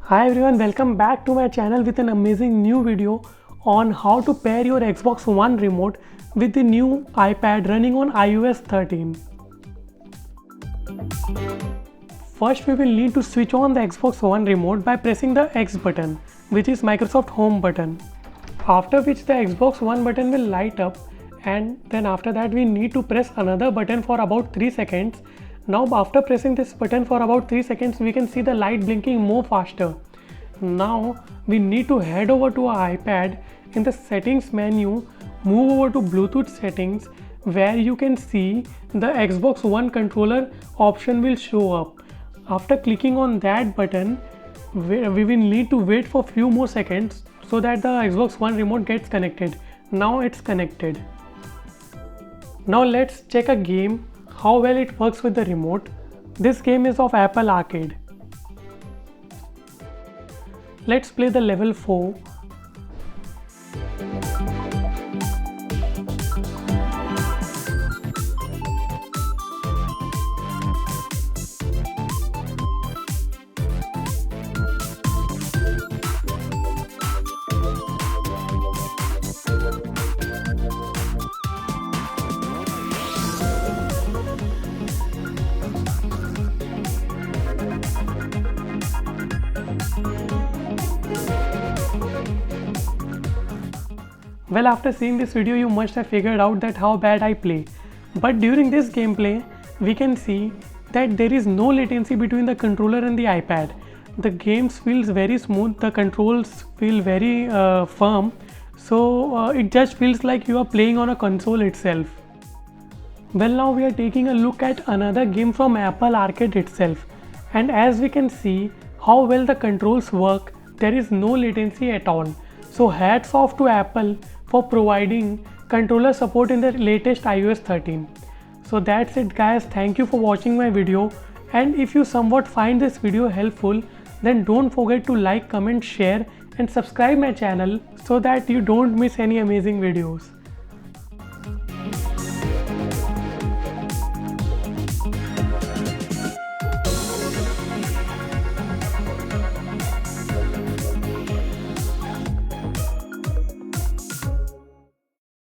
Hi everyone, welcome back to my channel with an amazing new video on how to pair your Xbox One remote with the new iPad running on iOS 13. First we will need to switch on the Xbox One remote by pressing the X button, which is Microsoft Home button. After which the Xbox One button will light up, and then after that we need to press another button for about 3 seconds. Now after pressing this button for about 3 seconds we can see the light blinking more faster. Now we need to head over to our iPad. In the settings menu, move over to Bluetooth settings, where you can see the Xbox One controller option will show up. After clicking on that button, we will need to wait for few more seconds so that the Xbox One remote gets connected. Now it's connected. Now let's check a game, how well it works with the remote. This game is of Apple Arcade. Let's play the level 4. Well, after seeing this video you must have figured out that how bad I play. But during this gameplay we can see that there is no latency between the controller and the iPad. The game feels very smooth, the controls feel very firm, so it just feels like you are playing on a console itself. Well, now we are taking a look at another game from Apple Arcade itself, and as we can see how well the controls work, there is no latency at all. So hats off to Apple for providing controller support in the latest iOS 13. So that's it guys, thank you for watching my video, and if you somewhat find this video helpful, then don't forget to like, comment, share and subscribe my channel so that you don't miss any amazing videos.